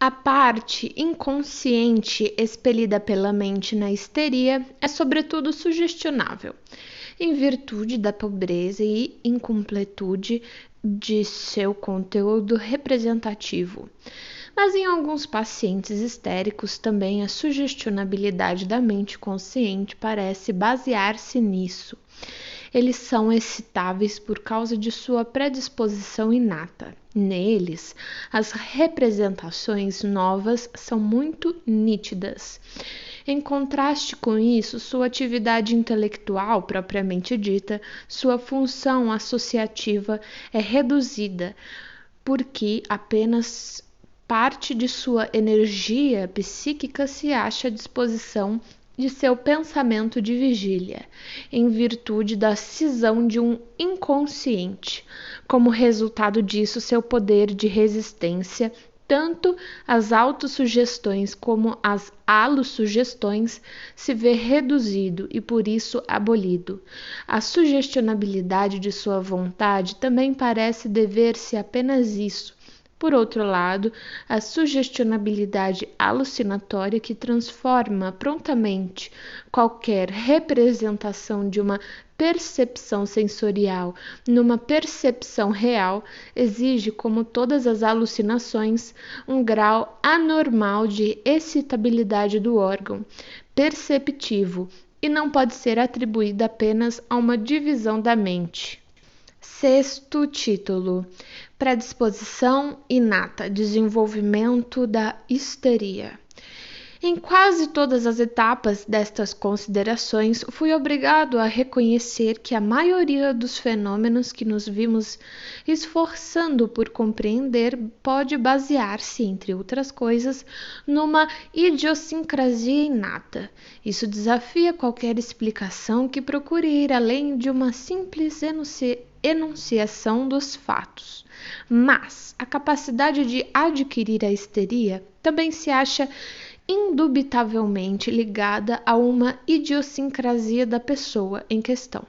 A parte inconsciente expelida pela mente na histeria é sobretudo sugestionável, em virtude da pobreza e incompletude de seu conteúdo representativo. Mas em alguns pacientes histéricos também a sugestionabilidade da mente consciente parece basear-se nisso. Eles são excitáveis por causa de sua predisposição inata. Neles, as representações novas são muito nítidas. Em contraste com isso, sua atividade intelectual propriamente dita, sua função associativa é reduzida, porque apenas parte de sua energia psíquica se acha à disposição de seu pensamento de vigília, em virtude da cisão de um inconsciente. Como resultado disso, seu poder de resistência, tanto às autossugestões como às alossugestões, se vê reduzido e por isso abolido. A sugestionabilidade de sua vontade também parece dever-se apenas isso. Por outro lado, a sugestionabilidade alucinatória que transforma prontamente qualquer representação de uma percepção sensorial numa percepção real exige, como todas as alucinações, um grau anormal de excitabilidade do órgão perceptivo e não pode ser atribuída apenas a uma divisão da mente. Sexto título: predisposição inata, desenvolvimento da histeria. Em quase todas as etapas destas considerações, fui obrigado a reconhecer que a maioria dos fenômenos que nos vimos esforçando por compreender pode basear-se, entre outras coisas, numa idiosincrasia inata. Isso desafia qualquer explicação que procure ir além de uma simples enunciação dos fatos. Mas a capacidade de adquirir a histeria também se acha indubitavelmente ligada a uma idiosincrasia da pessoa em questão.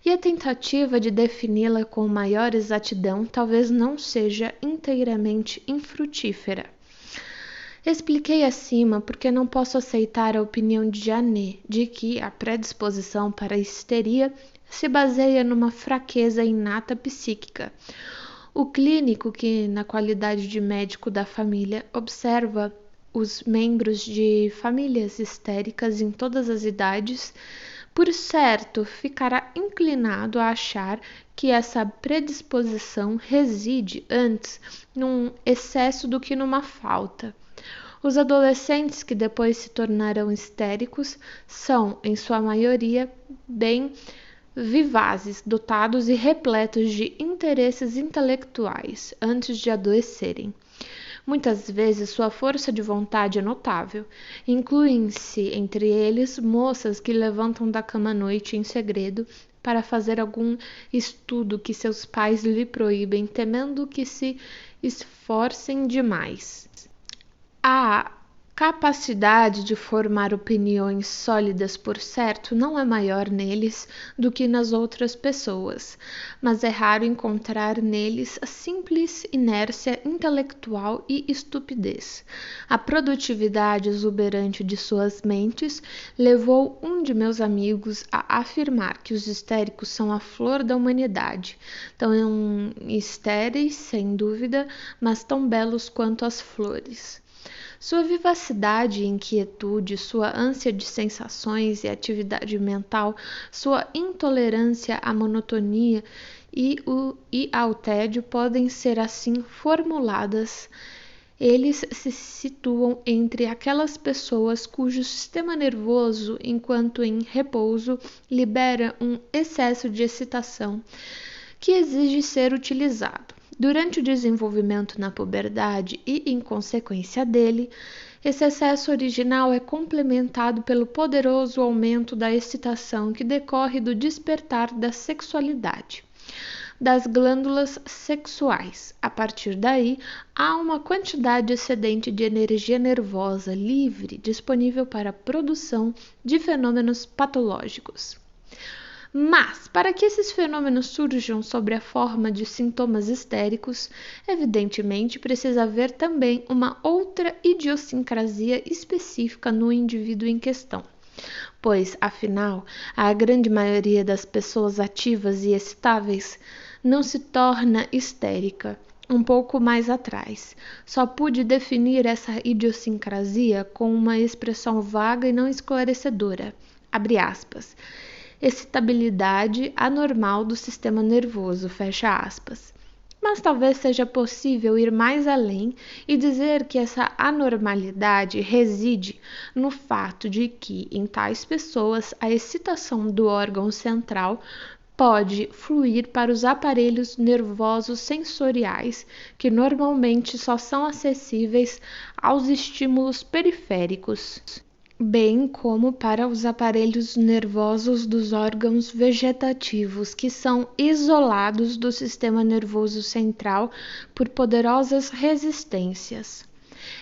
E a tentativa de defini-la com maior exatidão talvez não seja inteiramente infrutífera. Expliquei acima porque não posso aceitar a opinião de Janet de que a predisposição para a histeria se baseia numa fraqueza inata psíquica. O clínico que, na qualidade de médico da família, observa os membros de famílias histéricas em todas as idades, por certo, ficará inclinado a achar que essa predisposição reside antes num excesso do que numa falta. Os adolescentes que depois se tornarão histéricos são, em sua maioria, bem vivazes, dotados e repletos de interesses intelectuais antes de adoecerem. Muitas vezes sua força de vontade é notável. Incluem-se entre eles moças que levantam da cama à noite em segredo para fazer algum estudo que seus pais lhe proíbem, temendo que se esforcem demais. A capacidade de formar opiniões sólidas, por certo, não é maior neles do que nas outras pessoas, mas é raro encontrar neles a simples inércia intelectual e estupidez. A produtividade exuberante de suas mentes levou um de meus amigos a afirmar que os histéricos são a flor da humanidade, tão estéreis, sem dúvida, mas tão belos quanto as flores. Sua vivacidade e inquietude, sua ânsia de sensações e atividade mental, sua intolerância à monotonia e ao tédio podem ser assim formuladas. Eles se situam entre aquelas pessoas cujo sistema nervoso, enquanto em repouso, libera um excesso de excitação que exige ser utilizado. Durante o desenvolvimento na puberdade e em consequência dele, esse excesso original é complementado pelo poderoso aumento da excitação que decorre do despertar da sexualidade, das glândulas sexuais. A partir daí, há uma quantidade excedente de energia nervosa livre disponível para a produção de fenômenos patológicos. Mas, para que esses fenômenos surjam sob a forma de sintomas histéricos, evidentemente precisa haver também uma outra idiosincrasia específica no indivíduo em questão. Pois, afinal, a grande maioria das pessoas ativas e excitáveis não se torna histérica. Um pouco mais atrás, só pude definir essa idiosincrasia com uma expressão vaga e não esclarecedora. Abre aspas. Excitabilidade anormal do sistema nervoso, fecha aspas. Mas talvez seja possível ir mais além e dizer que essa anormalidade reside no fato de que, em tais pessoas, a excitação do órgão central pode fluir para os aparelhos nervosos sensoriais, que normalmente só são acessíveis aos estímulos periféricos, bem como para os aparelhos nervosos dos órgãos vegetativos, que são isolados do sistema nervoso central por poderosas resistências.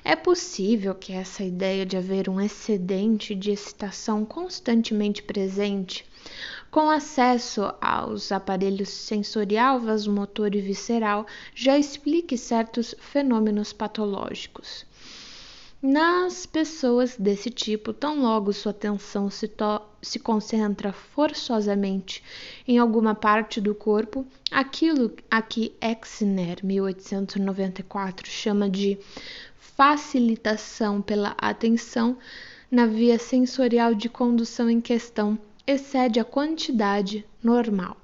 É possível que essa ideia de haver um excedente de excitação constantemente presente, com acesso aos aparelhos sensorial, vasomotor e visceral, já explique certos fenômenos patológicos. Nas pessoas desse tipo, tão logo sua atenção se concentra forçosamente em alguma parte do corpo, aquilo a que Exner, 1894, chama de facilitação pela atenção na via sensorial de condução em questão, excede a quantidade normal.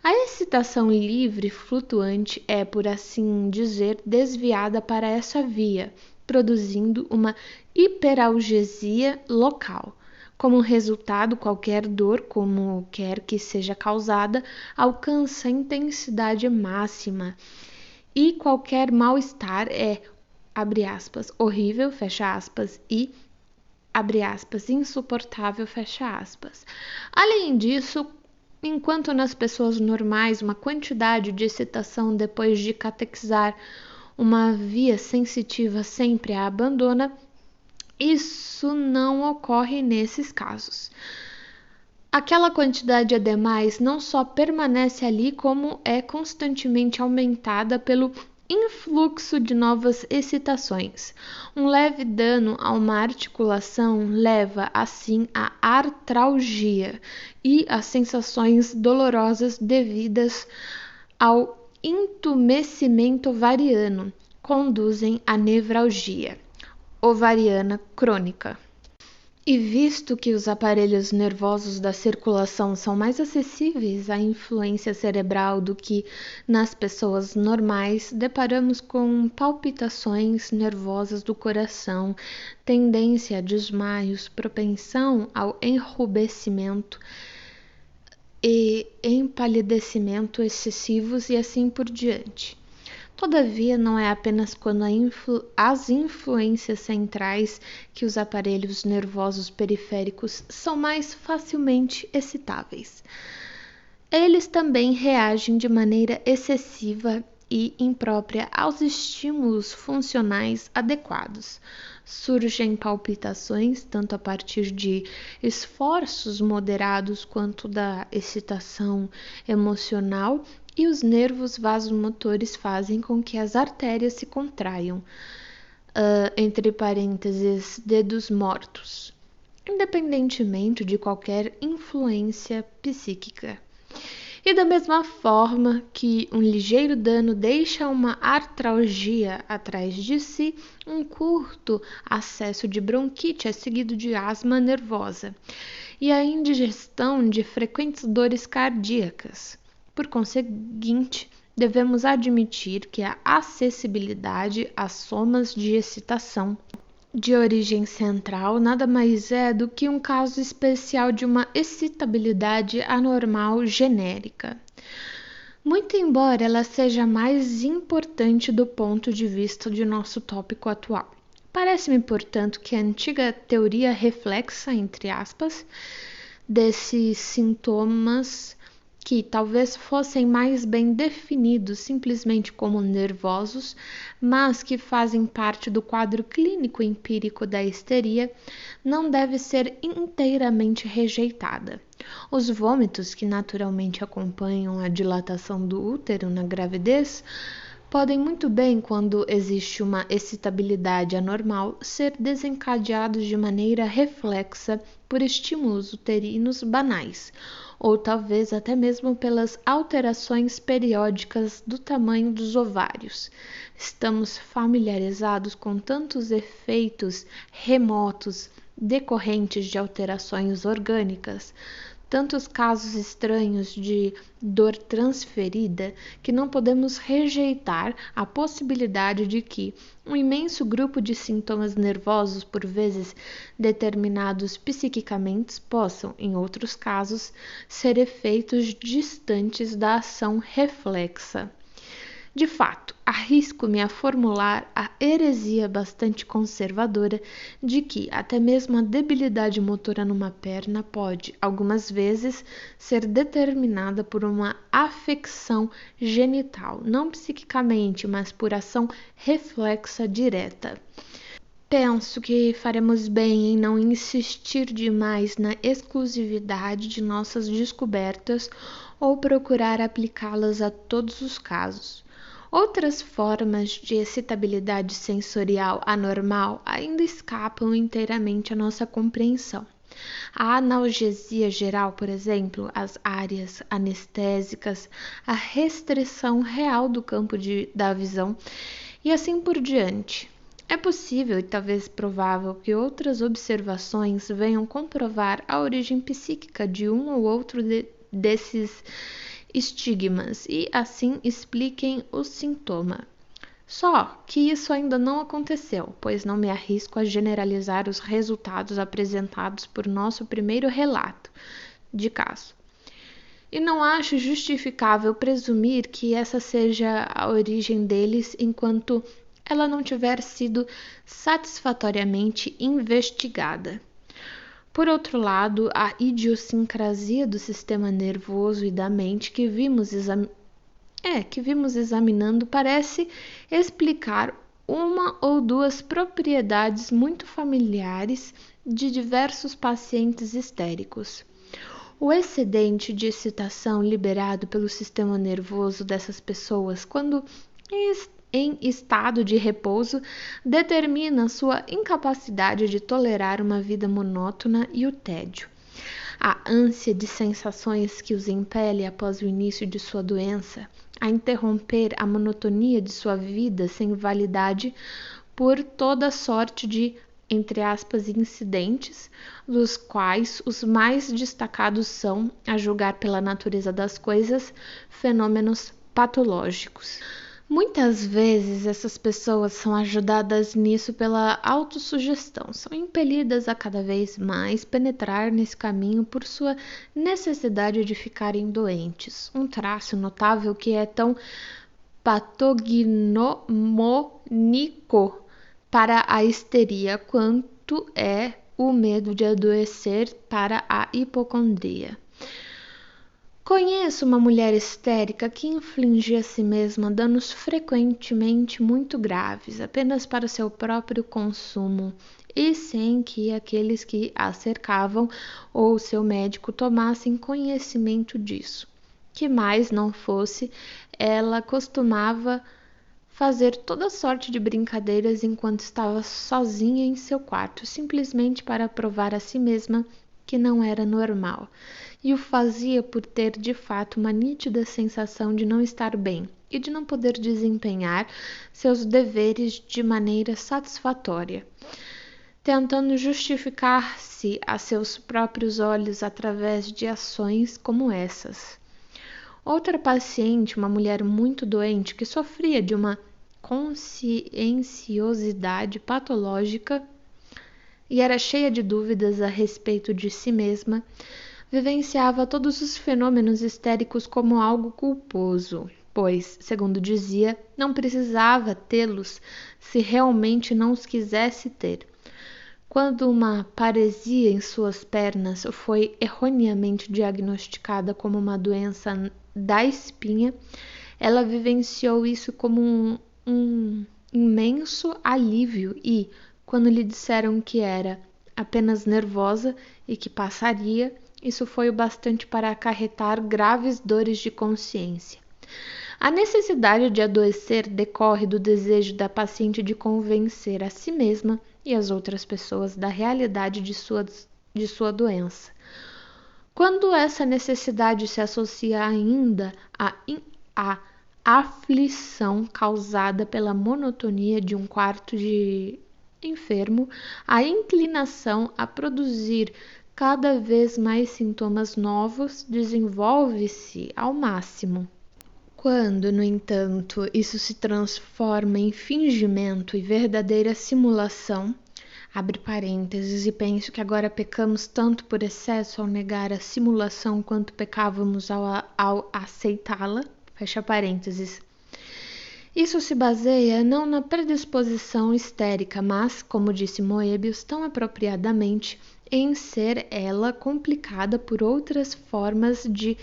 A excitação livre flutuante é, por assim dizer, desviada para essa via, produzindo uma hiperalgesia local. Como resultado, qualquer dor, como quer que seja causada, alcança intensidade máxima e qualquer mal-estar é, abre aspas, horrível, fecha aspas, e abre aspas, insuportável, fecha aspas. Além disso, enquanto nas pessoas normais uma quantidade de excitação depois de catequizar uma via sensitiva sempre a abandona, isso não ocorre nesses casos. Aquela quantidade, ademais, não só permanece ali, como é constantemente aumentada pelo influxo de novas excitações. Um leve dano a uma articulação leva, assim, à artralgia e às sensações dolorosas devidas ao entumecimento ovariano, conduzem à nevralgia ovariana crônica. E visto que os aparelhos nervosos da circulação são mais acessíveis à influência cerebral do que nas pessoas normais, deparamos com palpitações nervosas do coração, tendência a desmaios, propensão ao enrubescimento e empalidecimento excessivos e assim por diante. Todavia, não é apenas quando as influências centrais que os aparelhos nervosos periféricos são mais facilmente excitáveis. Eles também reagem de maneira excessiva e imprópria aos estímulos funcionais adequados. Surgem palpitações tanto a partir de esforços moderados quanto da excitação emocional, e os nervos vasomotores fazem com que as artérias se contraiam, entre parênteses, dedos mortos, independentemente de qualquer influência psíquica. E da mesma forma que um ligeiro dano deixa uma artralgia atrás de si, um curto acesso de bronquite é seguido de asma nervosa e a indigestão de frequentes dores cardíacas. Por conseguinte, devemos admitir que a acessibilidade às somas de excitação de origem central nada mais é do que um caso especial de uma excitabilidade anormal genérica, muito embora ela seja mais importante do ponto de vista de nosso tópico atual. Parece-me, portanto, que a antiga teoria reflexa, entre aspas, desses sintomas que talvez fossem mais bem definidos simplesmente como nervosos, mas que fazem parte do quadro clínico empírico da histeria, não deve ser inteiramente rejeitada. Os vômitos, que naturalmente acompanham a dilatação do útero na gravidez, podem muito bem, quando existe uma excitabilidade anormal, ser desencadeados de maneira reflexa por estímulos uterinos banais, ou talvez até mesmo pelas alterações periódicas do tamanho dos ovários. Estamos familiarizados com tantos efeitos remotos decorrentes de alterações orgânicas, tantos casos estranhos de dor transferida, que não podemos rejeitar a possibilidade de que um imenso grupo de sintomas nervosos, por vezes determinados psiquicamente, possam, em outros casos, ser efeitos distantes da ação reflexa. De fato, arrisco-me a formular a heresia bastante conservadora de que até mesmo a debilidade motora numa perna pode, algumas vezes, ser determinada por uma afecção genital, não psiquicamente, mas por ação reflexa direta. Penso que faremos bem em não insistir demais na exclusividade de nossas descobertas ou procurar aplicá-las a todos os casos. Outras formas de excitabilidade sensorial anormal ainda escapam inteiramente à nossa compreensão. A analgesia geral, por exemplo, as áreas anestésicas, a restrição real do campo da visão e assim por diante. É possível e talvez provável que outras observações venham comprovar a origem psíquica de um ou outro desses estigmas e assim expliquem o sintoma. Só que isso ainda não aconteceu, pois não me arrisco a generalizar os resultados apresentados por nosso primeiro relato de caso. E não acho justificável presumir que essa seja a origem deles enquanto ela não tiver sido satisfatoriamente investigada. Por outro lado, a idiosincrasia do sistema nervoso e da mente que vimos examinando parece explicar uma ou duas propriedades muito familiares de diversos pacientes histéricos. O excedente de excitação liberado pelo sistema nervoso dessas pessoas quando em estado de repouso determina sua incapacidade de tolerar uma vida monótona e o tédio. A ânsia de sensações que os impele após o início de sua doença a interromper a monotonia de sua vida sem validade por toda sorte de, entre aspas, incidentes, dos quais os mais destacados são, a julgar pela natureza das coisas, fenômenos patológicos. Muitas vezes essas pessoas são ajudadas nisso pela autossugestão, são impelidas a cada vez mais penetrar nesse caminho por sua necessidade de ficarem doentes, um traço notável que é tão patognomônico para a histeria quanto é o medo de adoecer para a hipocondria. Conheço uma mulher histérica que infligia a si mesma danos frequentemente muito graves, apenas para seu próprio consumo, e sem que aqueles que a cercavam ou seu médico tomassem conhecimento disso. Que mais não fosse, ela costumava fazer toda sorte de brincadeiras enquanto estava sozinha em seu quarto, simplesmente para provar a si mesma que não era normal, e o fazia por ter de fato uma nítida sensação de não estar bem e de não poder desempenhar seus deveres de maneira satisfatória, tentando justificar-se a seus próprios olhos através de ações como essas. Outra paciente, uma mulher muito doente que sofria de uma conscienciosidade patológica e era cheia de dúvidas a respeito de si mesma, vivenciava todos os fenômenos histéricos como algo culposo, pois, segundo dizia, não precisava tê-los se realmente não os quisesse ter. Quando uma paresia em suas pernas foi erroneamente diagnosticada como uma doença da espinha, ela vivenciou isso como um imenso alívio e, quando lhe disseram que era apenas nervosa e que passaria, isso foi o bastante para acarretar graves dores de consciência. A necessidade de adoecer decorre do desejo da paciente de convencer a si mesma e as outras pessoas da realidade de sua doença. Quando essa necessidade se associa ainda à aflição causada pela monotonia de um quarto de enfermo, a inclinação a produzir cada vez mais sintomas novos desenvolve-se ao máximo. Quando, no entanto, isso se transforma em fingimento e verdadeira simulação, abre parênteses, e penso que agora pecamos tanto por excesso ao negar a simulação quanto pecávamos ao aceitá-la, fecha parênteses. Isso se baseia não na predisposição histérica, mas, como disse Moebius tão apropriadamente, em ser ela complicada por outras formas de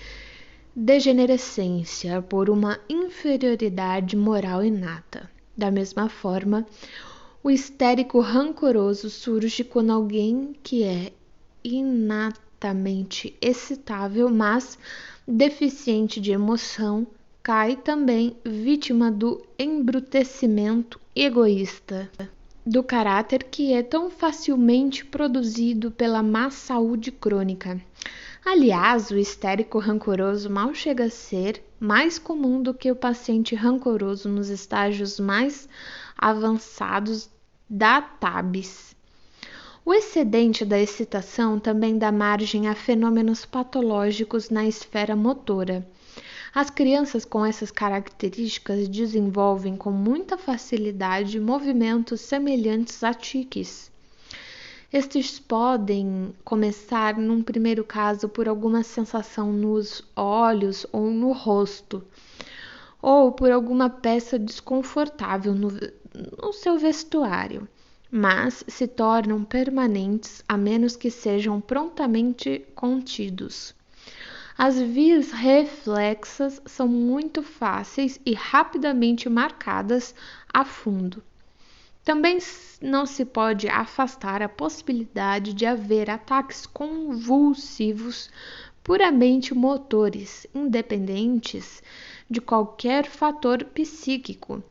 degenerescência, por uma inferioridade moral inata. Da mesma forma, o histérico rancoroso surge quando alguém que é inatamente excitável, mas deficiente de emoção, cai também vítima do embrutecimento egoísta do caráter que é tão facilmente produzido pela má saúde crônica. Aliás, o histérico rancoroso mal chega a ser mais comum do que o paciente rancoroso nos estágios mais avançados da TABS. O excedente da excitação também dá margem a fenômenos patológicos na esfera motora. As crianças com essas características desenvolvem com muita facilidade movimentos semelhantes a tiques. Estes podem começar, num primeiro caso, por alguma sensação nos olhos ou no rosto, ou por alguma peça desconfortável no seu vestuário, mas se tornam permanentes a menos que sejam prontamente contidos. As vias reflexas são muito fáceis e rapidamente marcadas a fundo. Também não se pode afastar a possibilidade de haver ataques convulsivos puramente motores, independentes de qualquer fator psíquico,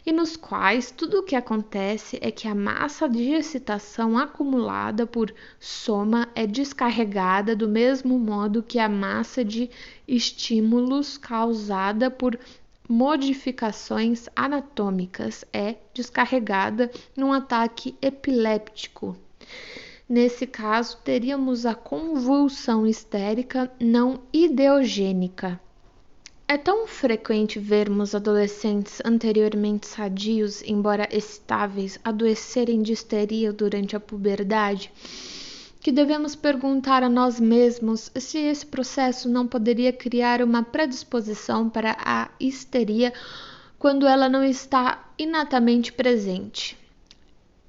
e nos quais tudo o que acontece é que a massa de excitação acumulada por soma é descarregada do mesmo modo que a massa de estímulos causada por modificações anatômicas é descarregada num ataque epiléptico. Nesse caso, teríamos a convulsão histérica não ideogênica. É tão frequente vermos adolescentes anteriormente sadios, embora excitáveis, adoecerem de histeria durante a puberdade, que devemos perguntar a nós mesmos se esse processo não poderia criar uma predisposição para a histeria quando ela não está inatamente presente.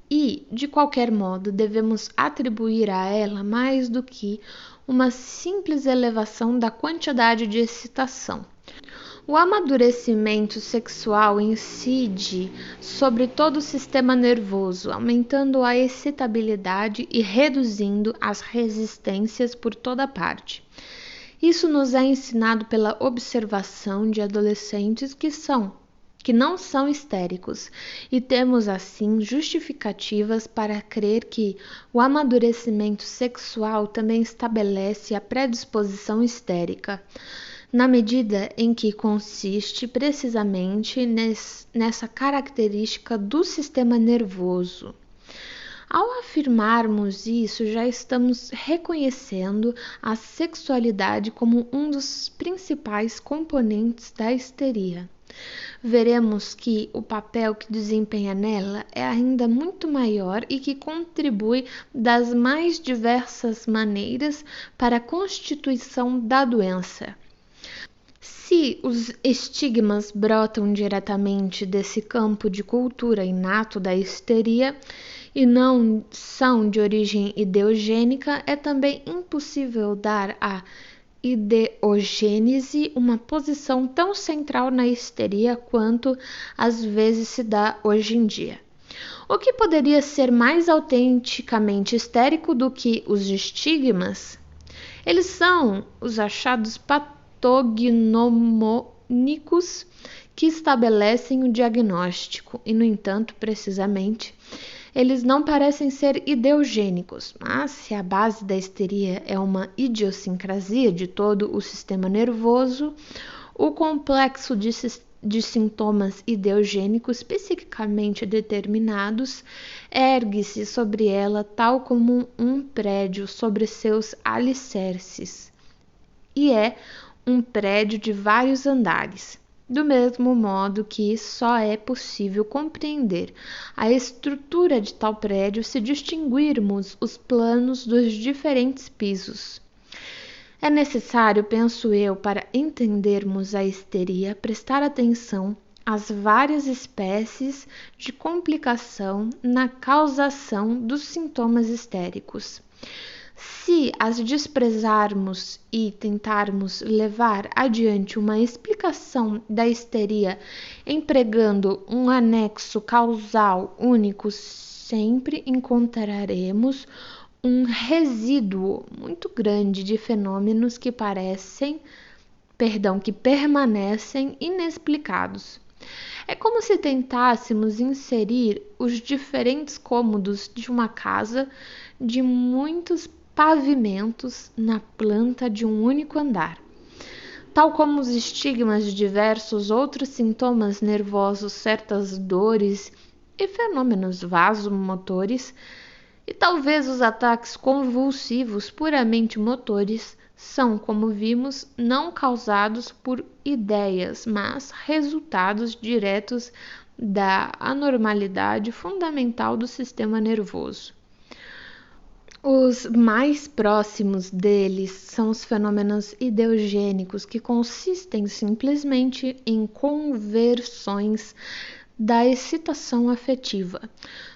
E, de qualquer modo, devemos atribuir a ela mais do que uma simples elevação da quantidade de excitação. O amadurecimento sexual incide sobre todo o sistema nervoso, aumentando a excitabilidade e reduzindo as resistências por toda parte. Isso nos é ensinado pela observação de adolescentes que não são histéricos, e temos assim justificativas para crer que o amadurecimento sexual também estabelece a predisposição histérica, na medida em que consiste precisamente nessa característica do sistema nervoso. Ao afirmarmos isso, já estamos reconhecendo a sexualidade como um dos principais componentes da histeria. Veremos que o papel que desempenha nela é ainda muito maior e que contribui das mais diversas maneiras para a constituição da doença. Se os estigmas brotam diretamente desse campo de cultura inato da histeria, e não são de origem ideogênica, é também impossível dar à ideogênese uma posição tão central na histeria quanto às vezes se dá hoje em dia. O que poderia ser mais autenticamente histérico do que os estigmas? Eles são os achados patognomônicos que estabelecem o diagnóstico e, no entanto, precisamente, eles não parecem ser ideogênicos, mas se a base da histeria é uma idiosincrasia de todo o sistema nervoso, o complexo de sintomas ideogênicos especificamente determinados ergue-se sobre ela tal como um prédio sobre seus alicerces, e é um prédio de vários andares. Do mesmo modo que só é possível compreender a estrutura de tal prédio se distinguirmos os planos dos diferentes pisos. É necessário, penso eu, para entendermos a histeria, prestar atenção às várias espécies de complicação na causação dos sintomas histéricos. Se as desprezarmos e tentarmos levar adiante uma explicação da histeria empregando um anexo causal único, sempre encontraremos um resíduo muito grande de fenômenos que permanecem inexplicados. É como se tentássemos inserir os diferentes cômodos de uma casa de muitos pavimentos na planta de um único andar. Tal como os estigmas de diversos outros sintomas nervosos, certas dores e fenômenos vasomotores, e talvez os ataques convulsivos puramente motores, são, como vimos, não causados por ideias, mas resultados diretos da anormalidade fundamental do sistema nervoso. Os mais próximos deles são os fenômenos ideogênicos, que consistem simplesmente em conversões da excitação afetiva.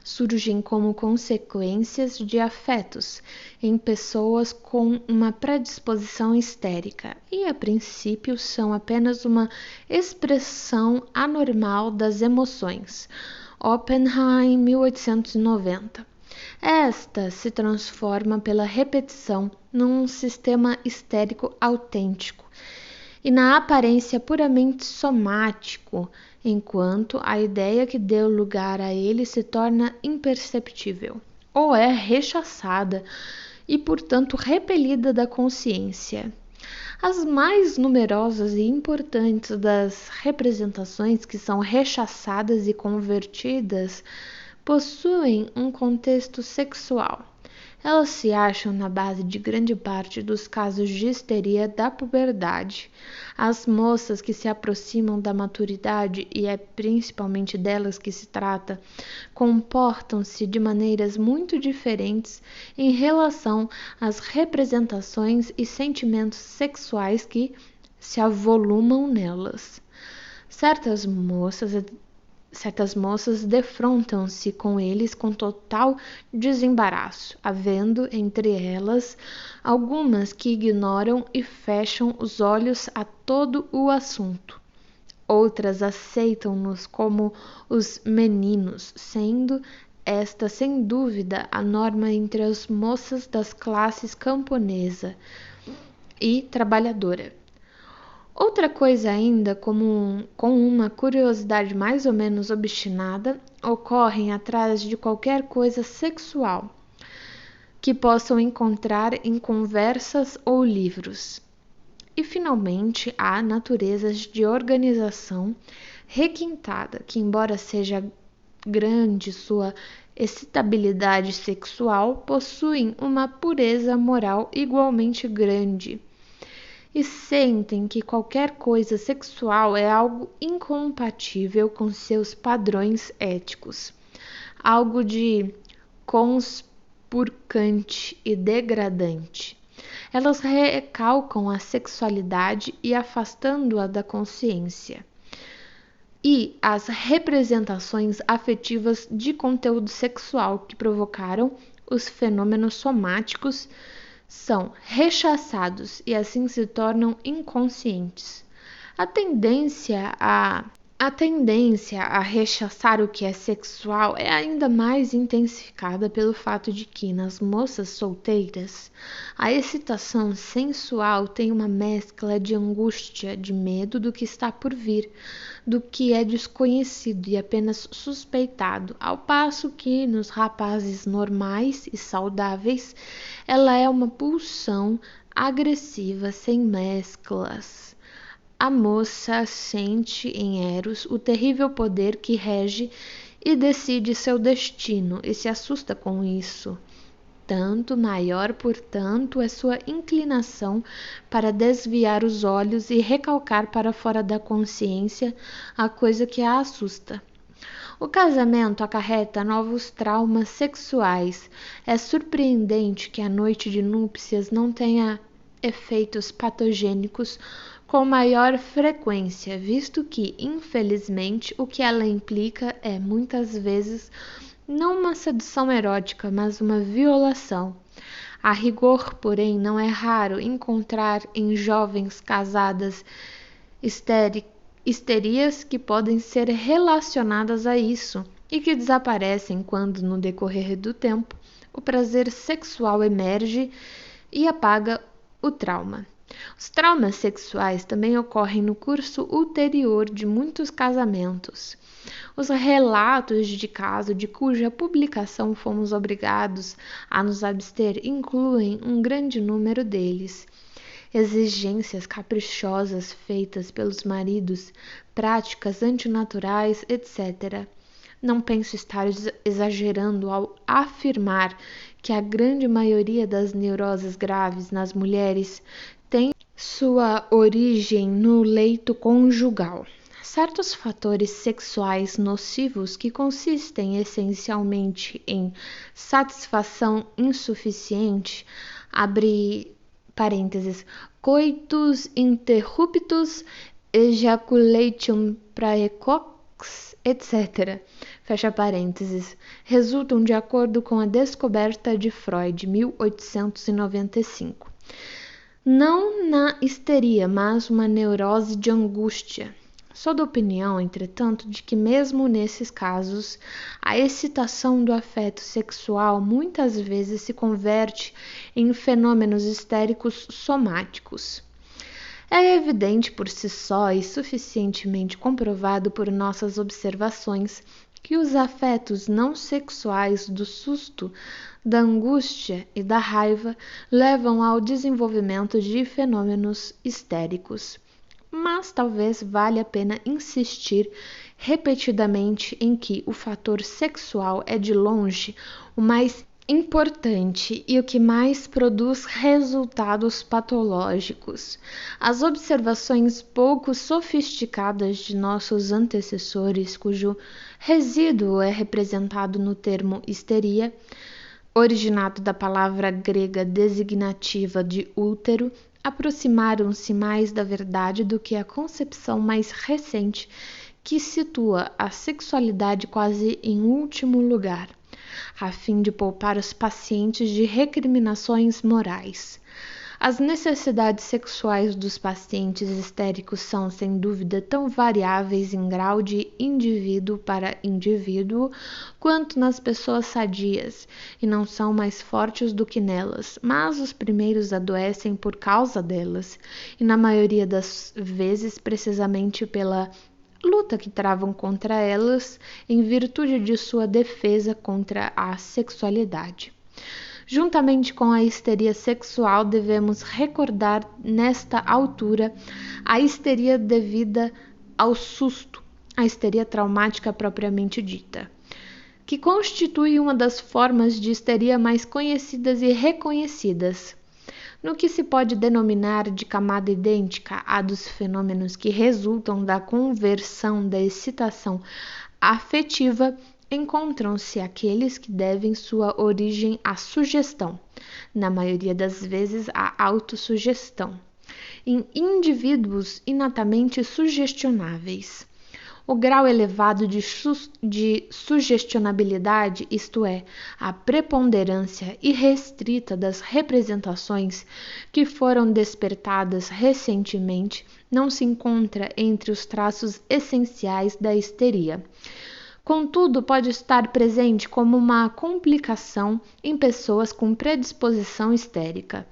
Surgem como consequências de afetos em pessoas com uma predisposição histérica e, a princípio, são apenas uma expressão anormal das emoções. Oppenheim, 1890. Esta se transforma pela repetição num sistema histérico autêntico e na aparência puramente somático, enquanto a ideia que deu lugar a ele se torna imperceptível, ou é rechaçada e, portanto, repelida da consciência. As mais numerosas e importantes das representações que são rechaçadas e convertidas possuem um contexto sexual. Elas se acham na base de grande parte dos casos de histeria da puberdade. As moças que se aproximam da maturidade, e é principalmente delas que se trata, comportam-se de maneiras muito diferentes em relação às representações e sentimentos sexuais que se avolumam nelas. Certas moças defrontam-se com eles com total desembaraço, havendo entre elas algumas que ignoram e fecham os olhos a todo o assunto. Outras aceitam-nos como os meninos, sendo esta sem dúvida a norma entre as moças das classes camponesa e trabalhadora. Outra coisa ainda, com uma curiosidade mais ou menos obstinada, ocorrem atrás de qualquer coisa sexual que possam encontrar em conversas ou livros. E, finalmente, há naturezas de organização requintada, que, embora seja grande sua excitabilidade sexual, possuem uma pureza moral igualmente grande, e sentem que qualquer coisa sexual é algo incompatível com seus padrões éticos, algo de conspurcante e degradante. Elas recalcam a sexualidade e afastando-a da consciência. e as representações afetivas de conteúdo sexual que provocaram os fenômenos somáticos são rechaçados e assim se tornam inconscientes. A tendência a rechaçar o que é sexual é ainda mais intensificada pelo fato de que, nas moças solteiras, a excitação sensual tem uma mescla de angústia, de medo do que está por vir, do que é desconhecido e apenas suspeitado, ao passo que, nos rapazes normais e saudáveis, ela é uma pulsão agressiva sem mesclas. A moça sente em Eros o terrível poder que rege e decide seu destino e se assusta com isso. Tanto maior, portanto, é sua inclinação para desviar os olhos e recalcar para fora da consciência a coisa que a assusta. O casamento acarreta novos traumas sexuais. É surpreendente que a noite de núpcias não tenha efeitos patogênicos com maior frequência, visto que, infelizmente, o que ela implica é, muitas vezes, não uma sedução erótica, mas uma violação. A rigor, porém, não é raro encontrar em jovens casadas histerias que podem ser relacionadas a isso e que desaparecem quando, no decorrer do tempo, o prazer sexual emerge e apaga o trauma. Os traumas sexuais também ocorrem no curso ulterior de muitos casamentos. Os relatos de caso de cuja publicação fomos obrigados a nos abster incluem um grande número deles. Exigências caprichosas feitas pelos maridos, práticas antinaturais, etc. Não penso estar exagerando ao afirmar que a grande maioria das neuroses graves nas mulheres tem sua origem no leito conjugal. Certos fatores sexuais nocivos que consistem essencialmente em satisfação insuficiente, abre parênteses, coitus interruptus, ejaculation praecox, etc., fecha parênteses, resultam de acordo com a descoberta de Freud, 1895. Não na histeria, mas uma neurose de angústia. Sou da opinião, entretanto, de que mesmo nesses casos, a excitação do afeto sexual muitas vezes se converte em fenômenos histéricos somáticos. É evidente por si só e suficientemente comprovado por nossas observações que os afetos não sexuais do susto, da angústia e da raiva levam ao desenvolvimento de fenômenos histéricos. Mas talvez valha a pena insistir repetidamente em que o fator sexual é de longe o mais importante e o que mais produz resultados patológicos. As observações pouco sofisticadas de nossos antecessores, cujo resíduo é representado no termo histeria, originado da palavra grega designativa de útero, aproximaram-se mais da verdade do que a concepção mais recente que situa a sexualidade quase em último lugar, a fim de poupar os pacientes de recriminações morais. As necessidades sexuais dos pacientes histéricos são, sem dúvida, tão variáveis em grau de indivíduo para indivíduo quanto nas pessoas sadias, e não são mais fortes do que nelas, mas os primeiros adoecem por causa delas, e na maioria das vezes precisamente pela luta que travam contra elas em virtude de sua defesa contra a sexualidade. Juntamente com a histeria sexual, devemos recordar nesta altura a histeria devida ao susto, a histeria traumática propriamente dita, que constitui uma das formas de histeria mais conhecidas e reconhecidas. No que se pode denominar de camada idêntica à dos fenômenos que resultam da conversão da excitação afetiva, encontram-se aqueles que devem sua origem à sugestão, na maioria das vezes à autossugestão, em indivíduos inatamente sugestionáveis. O grau elevado de sugestionabilidade, isto é, a preponderância irrestrita das representações que foram despertadas recentemente, não se encontra entre os traços essenciais da histeria. Contudo, pode estar presente como uma complicação em pessoas com predisposição histérica,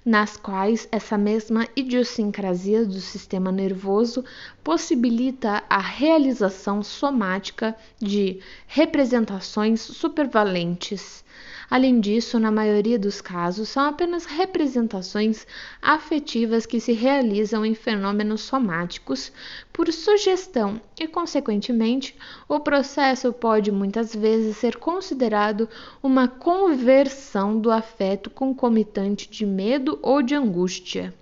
nas quais essa mesma idiosincrasia do sistema nervoso possibilita a realização somática de representações supervalentes. Além disso, na maioria dos casos, são apenas representações afetivas que se realizam em fenômenos somáticos por sugestão e, consequentemente, o processo pode muitas vezes ser considerado uma conversão do afeto concomitante de medo ou de angústia.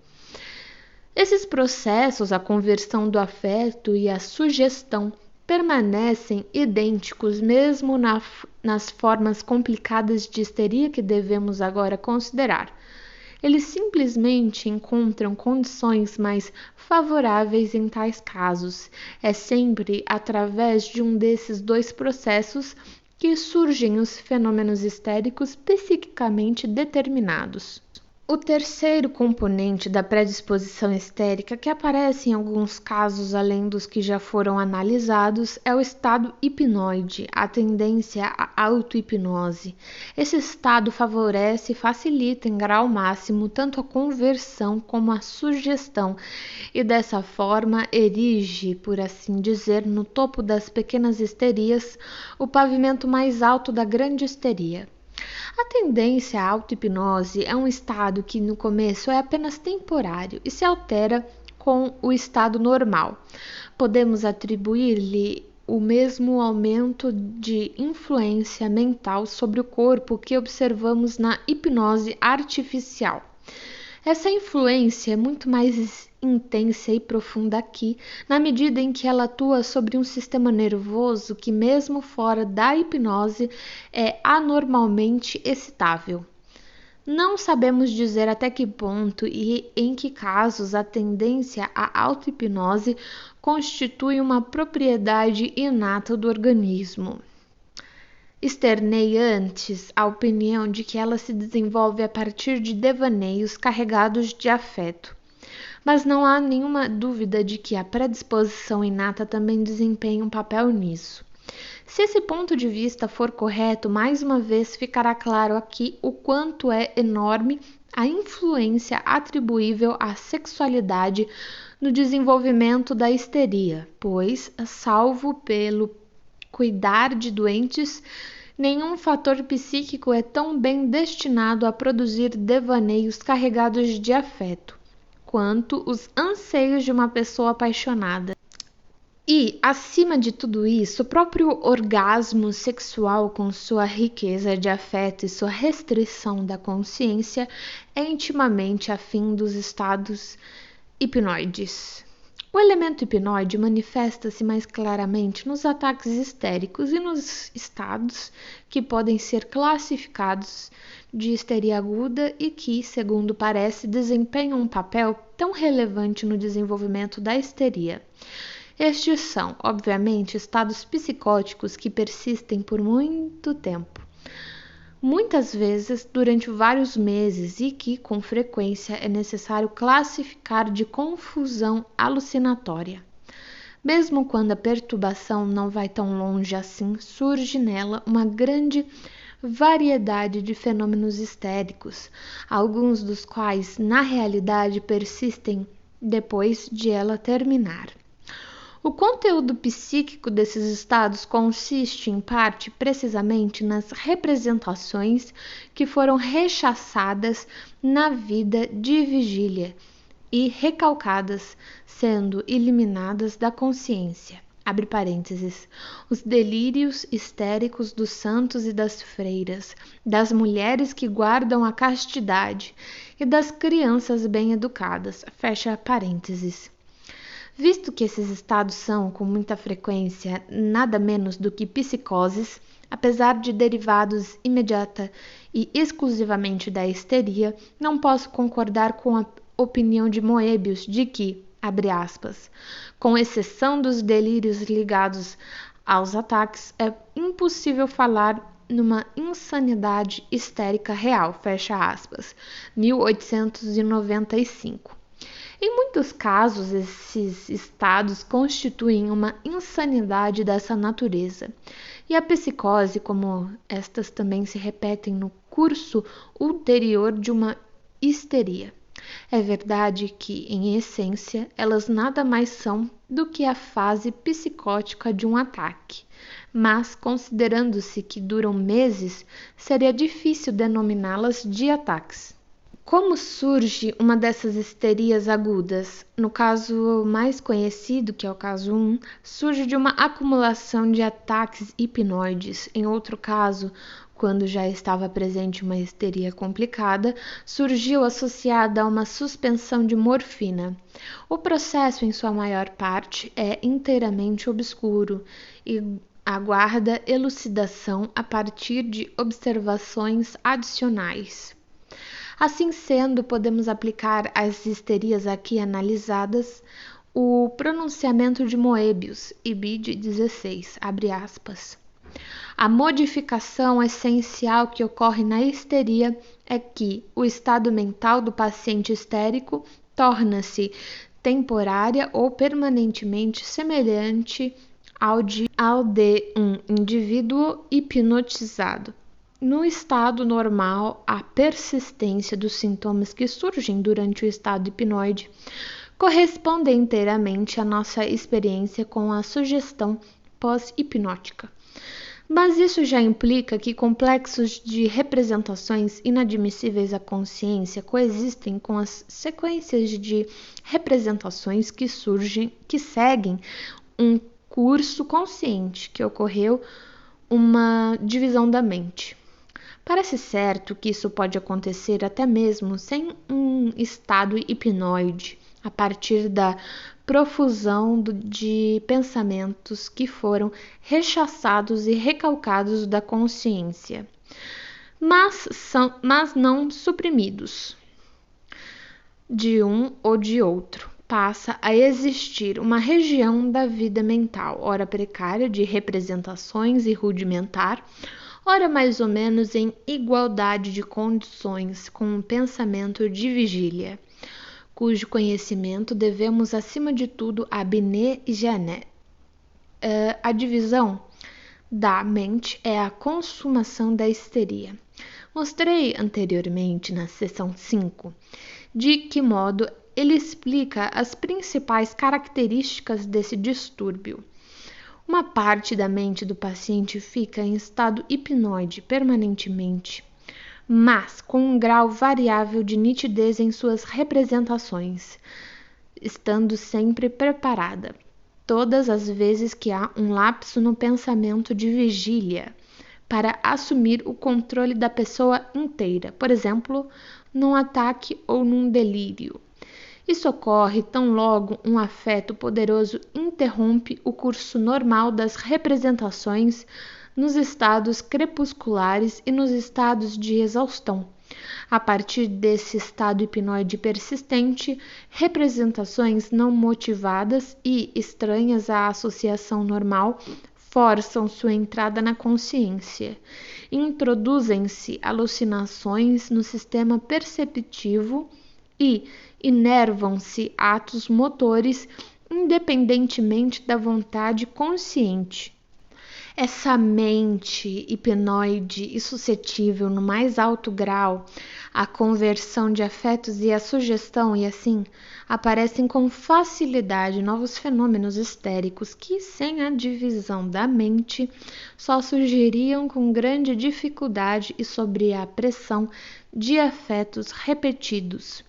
Esses processos, a conversão do afeto e a sugestão, permanecem idênticos mesmo nas formas complicadas de histeria que devemos agora considerar. Eles simplesmente encontram condições mais favoráveis em tais casos. É sempre através de um desses dois processos que surgem os fenômenos histéricos psiquicamente determinados. O terceiro componente da predisposição histérica, que aparece em alguns casos além dos que já foram analisados, é o estado hipnoide, a tendência à auto-hipnose. Esse estado favorece e facilita em grau máximo tanto a conversão como a sugestão e dessa forma erige, por assim dizer, no topo das pequenas histerias, o pavimento mais alto da grande histeria. A tendência à auto-hipnose é um estado que no começo é apenas temporário e se altera com o estado normal. Podemos atribuir-lhe o mesmo aumento de influência mental sobre o corpo que observamos na hipnose artificial. Essa influência é muito mais intensa e profunda aqui, na medida em que ela atua sobre um sistema nervoso que, mesmo fora da hipnose, é anormalmente excitável. Não sabemos dizer até que ponto e em que casos a tendência à auto-hipnose constitui uma propriedade inata do organismo. Externei antes a opinião de que ela se desenvolve a partir de devaneios carregados de afeto. Mas não há nenhuma dúvida de que a predisposição inata também desempenha um papel nisso. Se esse ponto de vista for correto, mais uma vez ficará claro aqui o quanto é enorme a influência atribuível à sexualidade no desenvolvimento da histeria, pois, salvo pelo cuidar de doentes, nenhum fator psíquico é tão bem destinado a produzir devaneios carregados de afeto quanto os anseios de uma pessoa apaixonada. E, acima de tudo isso, o próprio orgasmo sexual, com sua riqueza de afeto e sua restrição da consciência, é intimamente afim dos estados hipnoides. O elemento hipnoide manifesta-se mais claramente nos ataques histéricos e nos estados que podem ser classificados de histeria aguda e que, segundo parece, desempenham um papel tão relevante no desenvolvimento da histeria. Estes são, obviamente, estados psicóticos que persistem por muito tempo, muitas vezes durante vários meses e que, com frequência, é necessário classificar de confusão alucinatória. Mesmo quando a perturbação não vai tão longe assim, surge nela uma grande variedade de fenômenos histéricos, alguns dos quais, na realidade, persistem depois de ela terminar. O conteúdo psíquico desses estados consiste, em parte, precisamente nas representações que foram rechaçadas na vida de vigília e recalcadas, sendo eliminadas da consciência. Abre parênteses. Os delírios histéricos dos santos e das freiras, das mulheres que guardam a castidade e das crianças bem educadas. Fecha parênteses. Visto que esses estados são, com muita frequência, nada menos do que psicoses, apesar de derivados imediata e exclusivamente da histeria, não posso concordar com a opinião de Moebius de que, abre aspas. Com exceção dos delírios ligados aos ataques, é impossível falar numa insanidade histérica real, fecha aspas, 1895. Em muitos casos, esses estados constituem uma insanidade dessa natureza, e a psicose, como estas também se repetem no curso ulterior de uma histeria. É verdade que, em essência, elas nada mais são do que a fase psicótica de um ataque, mas, considerando-se que duram meses, seria difícil denominá-las de ataques. Como surge uma dessas histerias agudas? No caso mais conhecido, que é o caso 1, surge de uma acumulação de ataques hipnoides. Em outro caso, quando já estava presente uma histeria complicada, surgiu associada a uma suspensão de morfina. O processo, em sua maior parte, é inteiramente obscuro e aguarda elucidação a partir de observações adicionais. Assim sendo, podemos aplicar às histerias aqui analisadas o pronunciamento de Moebius, IBID 16, abre aspas. A modificação essencial que ocorre na histeria é que o estado mental do paciente histérico torna-se temporária ou permanentemente semelhante ao de um indivíduo hipnotizado. No estado normal, a persistência dos sintomas que surgem durante o estado hipnoide corresponde inteiramente à nossa experiência com a sugestão pós-hipnótica. Mas isso já implica que complexos de representações inadmissíveis à consciência coexistem com as sequências de representações que seguem um curso consciente que ocorreu uma divisão da mente. Parece certo que isso pode acontecer até mesmo sem um estado hipnoide, a partir da profusão de pensamentos que foram rechaçados e recalcados da consciência, mas não suprimidos de um ou de outro. Passa a existir uma região da vida mental, ora precária de representações e rudimentar, ora mais ou menos em igualdade de condições com um pensamento de vigília, cujo conhecimento devemos acima de tudo a Binet e Janet. A divisão da mente é a consumação da histeria. Mostrei anteriormente, na seção 5, de que modo ele explica as principais características desse distúrbio. Uma parte da mente do paciente fica em estado hipnoide permanentemente, mas com um grau variável de nitidez em suas representações, estando sempre preparada, todas as vezes que há um lapso no pensamento de vigília, para assumir o controle da pessoa inteira, por exemplo, num ataque ou num delírio. Isso ocorre tão logo um afeto poderoso interrompe o curso normal das representações nos estados crepusculares e nos estados de exaustão. A partir desse estado hipnoide persistente, representações não motivadas e estranhas à associação normal forçam sua entrada na consciência. Introduzem-se alucinações no sistema perceptivo e inervam-se atos motores independentemente da vontade consciente. Essa mente hipnoide e suscetível no mais alto grau à conversão de afetos e à sugestão, e assim aparecem com facilidade novos fenômenos histéricos que, sem a divisão da mente, só surgiriam com grande dificuldade e sob a pressão de afetos repetidos.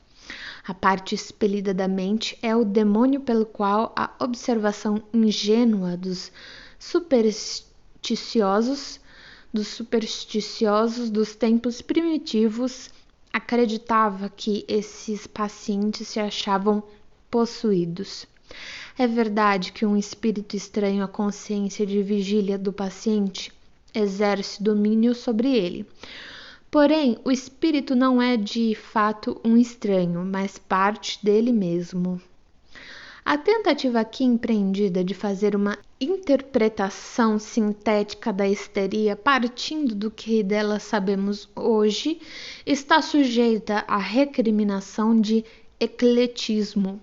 A parte expelida da mente é o demônio pelo qual a observação ingênua dos supersticiosos dos tempos primitivos acreditava que esses pacientes se achavam possuídos. É verdade que um espírito estranho à consciência de vigília do paciente exerce domínio sobre ele. Porém, o espírito não é de fato um estranho, mas parte dele mesmo. A tentativa aqui empreendida de fazer uma interpretação sintética da histeria, partindo do que dela sabemos hoje, está sujeita à recriminação de ecletismo,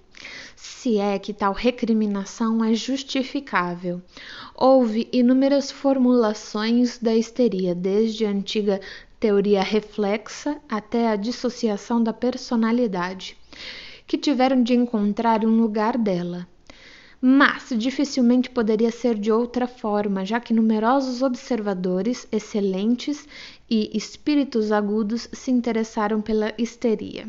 se é que tal recriminação é justificável. Houve inúmeras formulações da histeria, desde a antiga teoria reflexa até a dissociação da personalidade, que tiveram de encontrar um lugar dela. Mas dificilmente poderia ser de outra forma, já que numerosos observadores excelentes e espíritos agudos se interessaram pela histeria.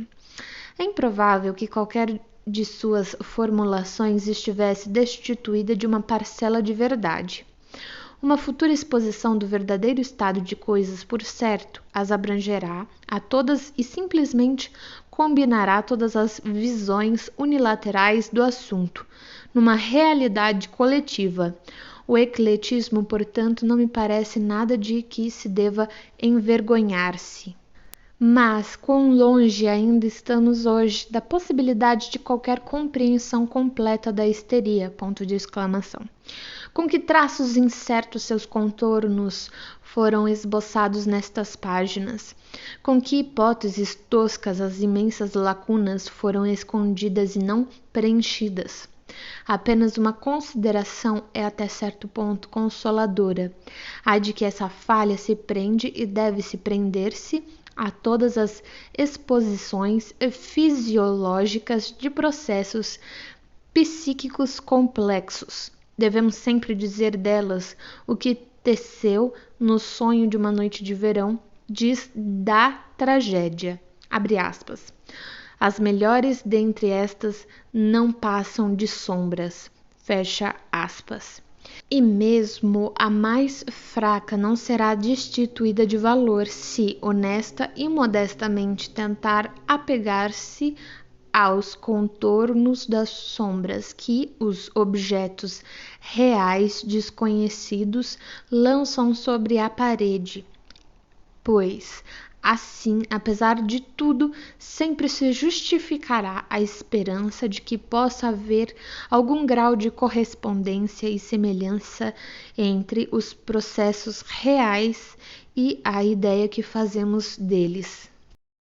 É improvável que qualquer de suas formulações estivesse destituída de uma parcela de verdade. Uma futura exposição do verdadeiro estado de coisas, por certo, as abrangerá a todas e simplesmente combinará todas as visões unilaterais do assunto, numa realidade coletiva. O ecletismo, portanto, não me parece nada de que se deva envergonhar-se. Mas quão longe ainda estamos hoje da possibilidade de qualquer compreensão completa da histeria, ponto de exclamação. Com que traços incertos seus contornos foram esboçados nestas páginas? Com que hipóteses toscas as imensas lacunas foram escondidas e não preenchidas? Apenas uma consideração é até certo ponto consoladora, a de que essa falha se prende e deve se prender-se a todas as exposições fisiológicas de processos psíquicos complexos. Devemos sempre dizer delas o que Teseu, no sonho de uma noite de verão, diz da tragédia. Abre aspas. As melhores dentre estas não passam de sombras. Fecha aspas. E mesmo a mais fraca não será destituída de valor se, honesta e modestamente, tentar apegar-se aos contornos das sombras que os objetos reais desconhecidos lançam sobre a parede, pois assim, apesar de tudo, sempre se justificará a esperança de que possa haver algum grau de correspondência e semelhança entre os processos reais e a ideia que fazemos deles.